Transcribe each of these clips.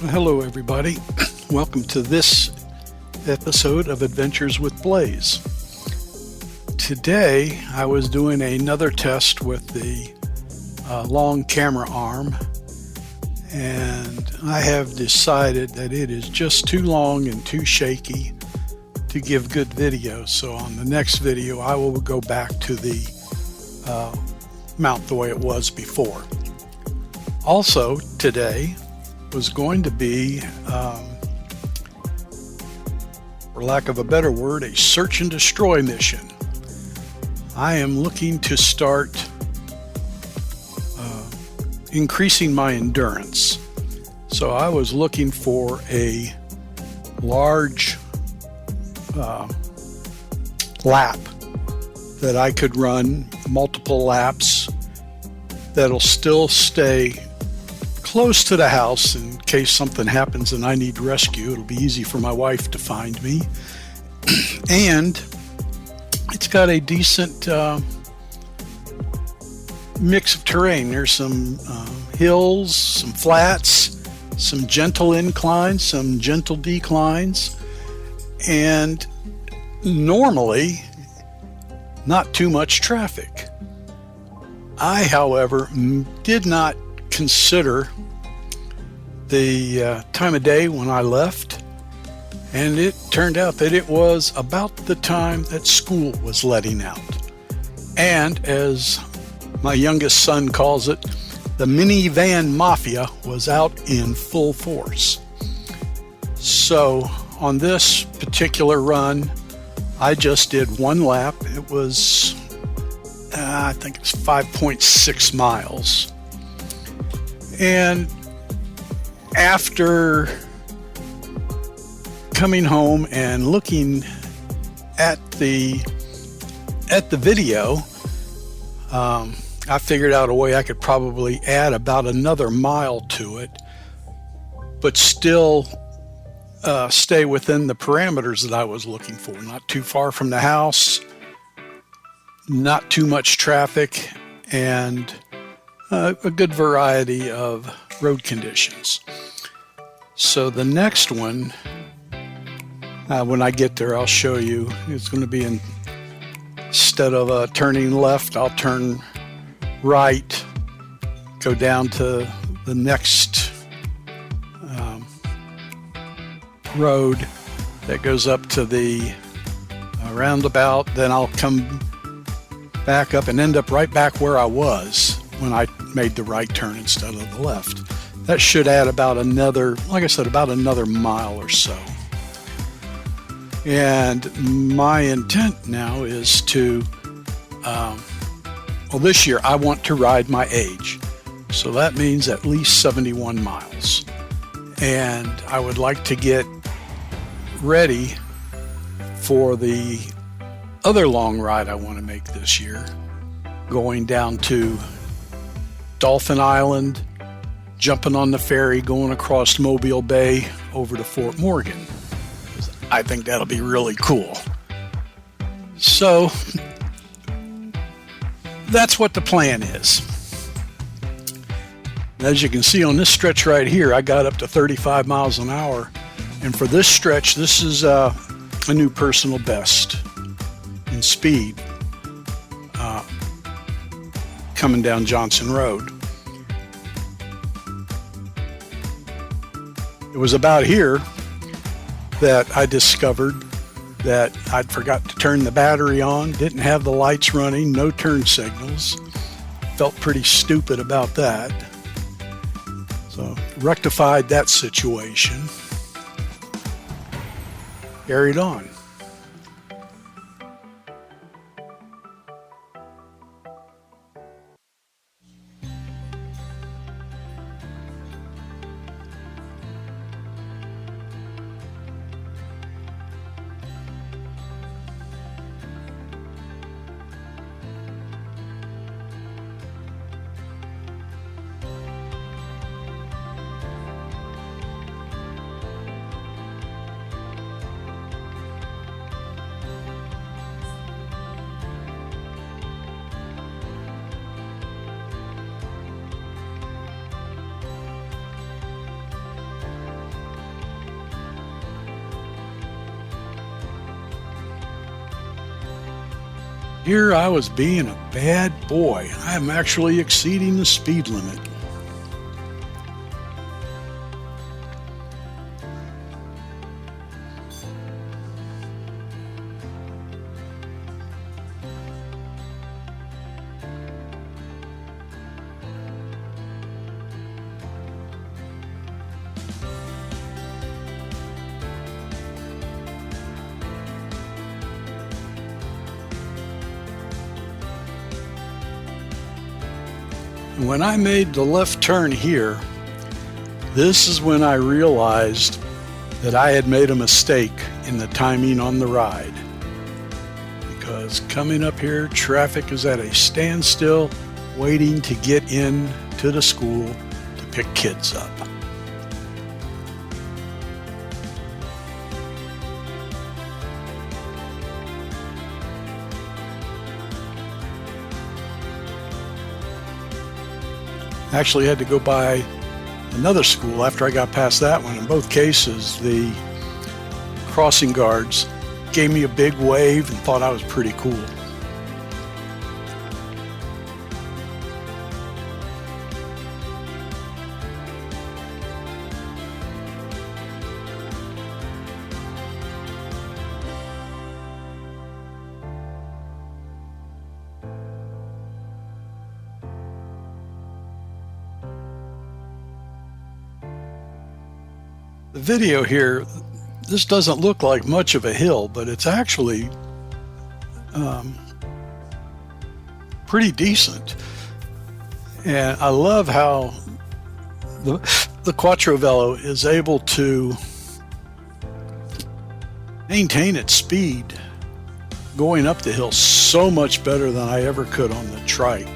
Hello everybody. Welcome to this episode of Adventures with Blaze. Today I was doing another test with the long camera arm, and I have decided that it is just too long and too shaky to give good video. So on the next video I will go back to the mount the way it was before. Also today was going to be, for lack of a better word, a search and destroy mission. I am looking to start increasing my endurance. So I was looking for a large lap that I could run multiple laps that'll still stay close to the house in case something happens and I need rescue. It'll be easy for my wife to find me. And it's got a decent mix of terrain. There's some hills, some flats, some gentle inclines, some gentle declines, and normally not too much traffic. I, however, did not consider the time of day when I left, and it turned out that it was about the time that school was letting out. And as my youngest son calls it, the minivan mafia was out in full force. So on this particular run, I just did one lap. It was, I think it's 5.6 miles. And after coming home and looking at the video, I figured out a way I could probably add about another mile to it, but still stay within the parameters that I was looking for. Not too far from the house, not too much traffic, and a good variety of road conditions. So the next one, when I get there, I'll show you. It's going to be instead of turning left, I'll turn right, go down to the next road that goes up to the roundabout. Then I'll come back up and end up right back where I was when I made the right turn instead of the left. That should add about another, like I said, about another mile or so. And my intent now is to, this year I want to ride my age. So that means at least 71 miles. And I would like to get ready for the other long ride I want to make this year, going down to Dolphin Island, jumping on the ferry, going across Mobile Bay over to Fort Morgan. I think that'll be really cool. So that's what the plan is. As you can see on this stretch right here, I got up to 35 miles an hour. And for this stretch, this is a new personal best in speed coming down Johnson Road. It was about here that I discovered that I'd forgot to turn the battery on, didn't have the lights running, no turn signals. Felt pretty stupid about that. So rectified that situation. Carried on. Here I was being a bad boy. I'm actually exceeding the speed limit. When I made the left turn here, this is when I realized that I had made a mistake in the timing on the ride. Because coming up here, traffic is at a standstill, waiting to get in to the school to pick kids up. Actually had to go by another school after I got past that one. In both cases, the crossing guards gave me a big wave and thought I was pretty cool. The video here, this doesn't look like much of a hill, but it's actually pretty decent. And I love how the Quattro Velo is able to maintain its speed going up the hill so much better than I ever could on the trike.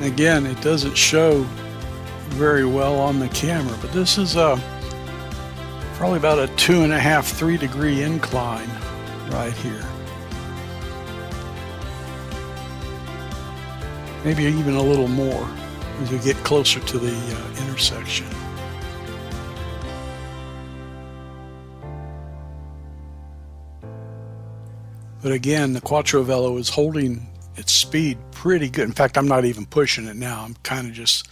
Again, it doesn't show very well on the camera, but this is probably about a 2.5–3 degree incline right here. Maybe even a little more as we get closer to the intersection. But again, the Quattro Velo is holding its speed pretty good. In fact, I'm not even pushing it now. I'm kind of just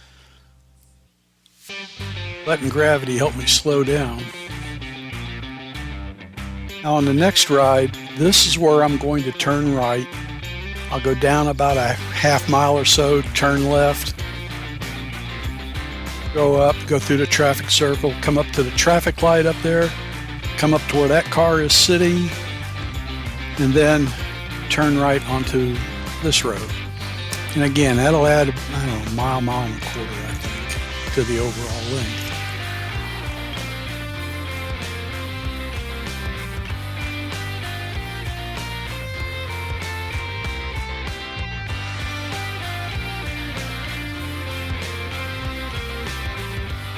letting gravity help me slow down. Now on the next ride, this is where I'm going to turn right. I'll go down about a half mile or so, turn left, go up, go through the traffic circle, come up to the traffic light up there, come up to where that car is sitting, and then turn right onto this road. And again, that'll add, I don't know, a mile and a quarter, I think, to the overall length.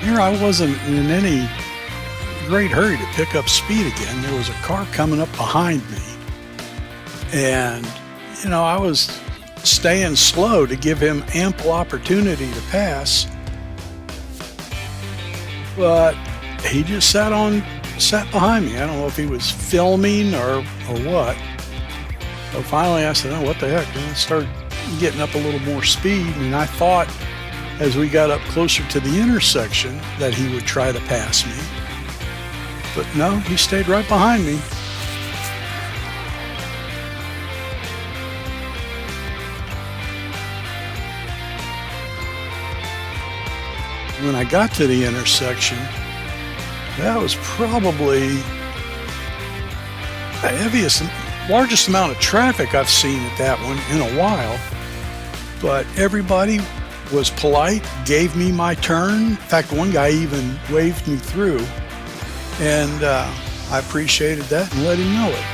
Here I wasn't in any great hurry to pick up speed again. There was a car coming up behind me, and you know, I was staying slow to give him ample opportunity to pass, but he just sat behind me. I don't know if he was filming or what. So finally I said, oh, what the heck? And I started getting up a little more speed, and I thought as we got up closer to the intersection that he would try to pass me. But no, he stayed right behind me. When I got to the intersection, that was probably the largest amount of traffic I've seen at that one in a while. But everybody was polite, gave me my turn. In fact, one guy even waved me through, and I appreciated that and let him know it.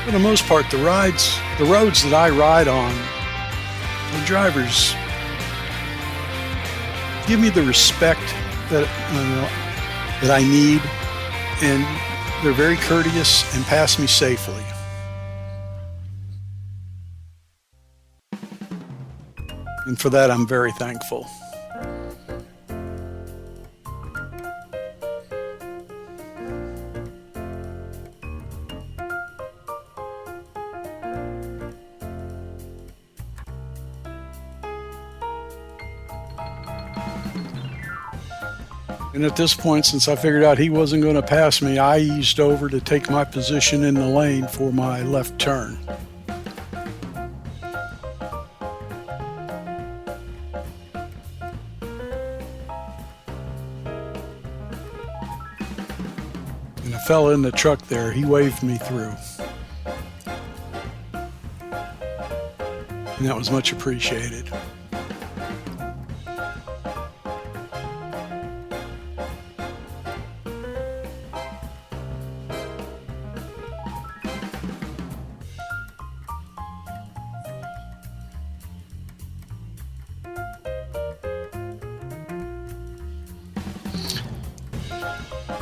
For the most part, the roads that I ride on, the drivers give me the respect that I need, and they're very courteous and pass me safely. And for that, I'm very thankful. And at this point, since I figured out he wasn't going to pass me, I eased over to take my position in the lane for my left turn. And a fella in the truck there, he waved me through. And that was much appreciated.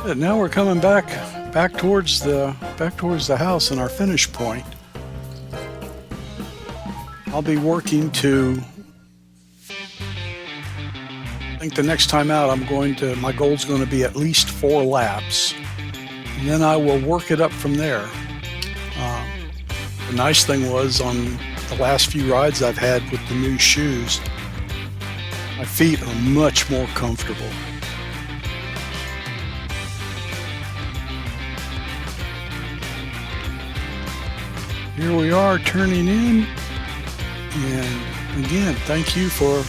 And now we're coming back towards the house and our finish point. I'll be working to, I think the next time out my goal's going to be at least 4 laps, and then I will work it up from there. The nice thing was, on the last few rides I've had with the new shoes, my feet are much more comfortable. Here we are turning in, and again, thank you for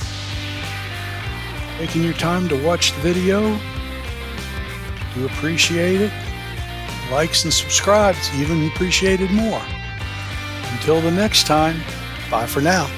taking your time to watch the video. Do appreciate it. Likes and subscribes, even appreciated more. Until the next time, bye for now.